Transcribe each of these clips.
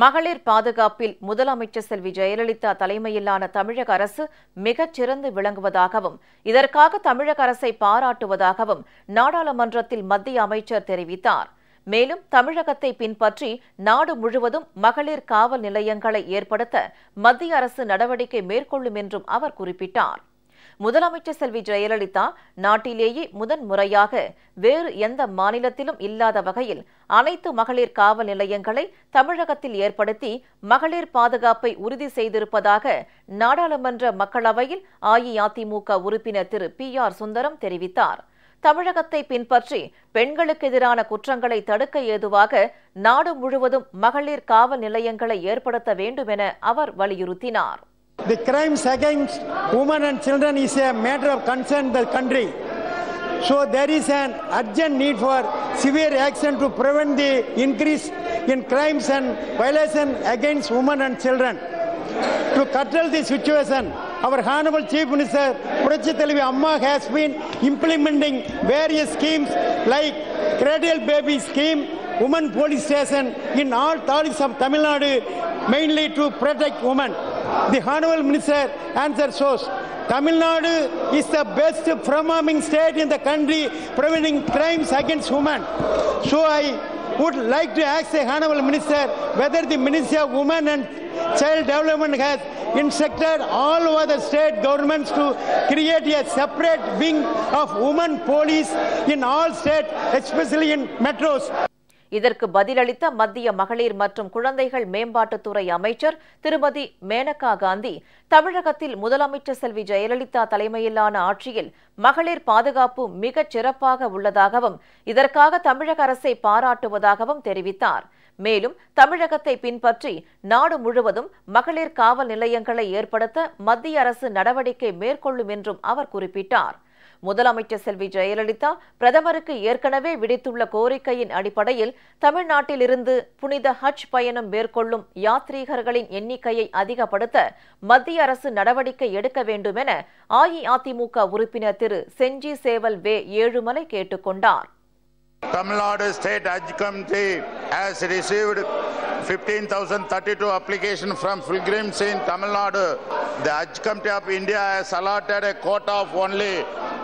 மகளிர் பாதுகாப்பில் முதலமைச்சர் செல்வி ஜெயலலிதா தலைமையிலான தமிழக அரசு மிகச் சிறந்து விளங்குவதாகவும் இதற்காக தமிழக அரசை பாராட்டுவதாகவும் நாடாளுமன்றத்தில் மத்திய அமைச்சர் தெரிவித்தார். மேலும் தமிழகத்தை பின்பற்றி நாடு முழுவதும் மகளிர் காவல் நிலையங்களை ஏற்படுத்த மத்திய அரசு நடவடிக்கை மேற்கொள்ளும் என்றும் அவர் குறிப்பிட்டார். முதலமைச்சர் செல்வி ஜெயலலிதா நாட்டிலேயே முதன்முறையாக வேறு எந்த மாநிலத்திலும் இல்லாத வகையில் அனைத்து மகளிர் காவல் நிலையங்களை தமிழகத்தில் ஏற்படுத்தி மகளிர் பாதுகாப்பை உறுதி செய்திருப்பதாக நாடாளுமன்ற மக்களவையில் அஇஅதிமுக உறுப்பினர் திரு PR சுந்தரம் தெரிவித்தார். தமிழகத்தை பின்பற்றி பெண்களுக்கு எதிரான குற்றங்களை தடுக்க ஏதுவாக நாடு முழுவதும் மகளிர் காவல் நிலையங்களை ஏற்படுத்த வேண்டும் என அவர் வலியுறுத்தினார். The crimes against women and children is a matter of concern in the country. So there is an urgent need for severe action to prevent the increase in crimes and violation against women and children. To curtail the situation, our Honorable Chief Minister Puratchi Thalaivi Amma has been implementing various schemes like Cradle Baby Scheme, Women Police Station in all taluks of Tamil Nadu, mainly to protect women. The Honorable Minister answer shows Tamil Nadu is the best performing state in the country preventing crimes against women. So I would like to ask the Honorable Minister whether the Ministry of Women and Child Development has instructed all over the state governments to create a separate wing of women police in all states, especially in metros. இதற்கு பதிலளித்த மத்திய மகளிர் மற்றும் குழந்தைகள் மேம்பாட்டுத்துறை அமைச்சர் திருமதி மேனகா காந்தி, தமிழகத்தில் முதலமைச்சர் செல்வி ஜெயலலிதா தலைமையிலான ஆட்சியில் மகளிர் பாதுகாப்பு மிகச் சிறப்பாக உள்ளதாகவும் இதற்காக தமிழக அரசை பாராட்டுவதாகவும் தெரிவித்தார். மேலும் தமிழகத்தை பின்பற்றி நாடு முழுவதும் மகளிர் காவல் நிலையங்களை ஏற்படுத்த மத்திய அரசு நடவடிக்கை மேற்கொள்ளும் என்றும் அவர் குறிப்பிட்டார். முதலமைச்சர் செல்வி ஜெயலலிதா பிரதமருக்கு ஏற்கனவே விடுத்துள்ள கோரிக்கையின் அடிப்படையில் தமிழ்நாட்டிலிருந்து புனித ஹஜ் பயணம் மேற்கொள்ளும் யாத்ரீகர்களின் எண்ணிக்கையை அதிகப்படுத்த மத்திய அரசு நடவடிக்கை எடுக்க வேண்டும் என அஇஅதிமுக உறுப்பினர் திரு செஞ்சி சேவல் வே ஏழுமலை கேட்டுக் கொண்டார். Tamil Nadu State Hajj Committee has received 15,032 applications from pilgrims in Tamil Nadu. The Hajj Committee of India has allotted a quota of only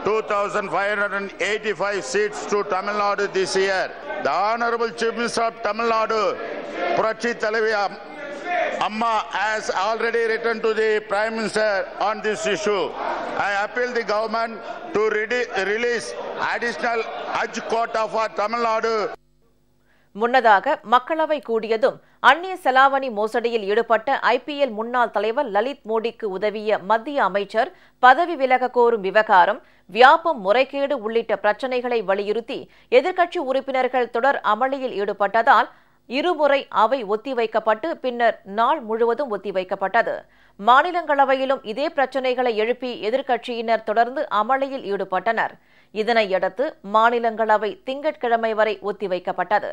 2,585 seats to Tamil Nadu this year. The Honorable Chief Minister of Tamil Nadu, Puratchi Thalaivi Amma, has already written to the Prime Minister on this issue. I appeal the government to release additional Hajj quota for Tamil Nadu. முன்னதாக மக்களவை கூடியதும் அந்நிய செலாவணி மோசடியில் ஈடுபட்ட IPL முன்னாள் தலைவர் லலித் மோடிக்கு உதவிய மத்திய அமைச்சர் பதவி விலக கோரும் விவகாரம், வியாபம், முறைகேடு உள்ளிட்ட பிரச்சினைகளை வலியுறுத்தி எதிர்க்கட்சி உறுப்பினர்கள் தொடர் அமளியில் ஈடுபட்டதால் இருமுறை அவை ஒத்திவைக்கப்பட்டு பின்னர் நாள் முழுவதும் ஒத்திவைக்கப்பட்டது. மாநிலங்களவையிலும் இதே பிரச்சினைகளை எழுப்பி எதிர்க்கட்சியினர் தொடர்ந்து அமளியில் ஈடுபட்டனர். இதனையடுத்து மாநிலங்களவை திங்கட்கிழமை வரை ஒத்திவைக்கப்பட்டது.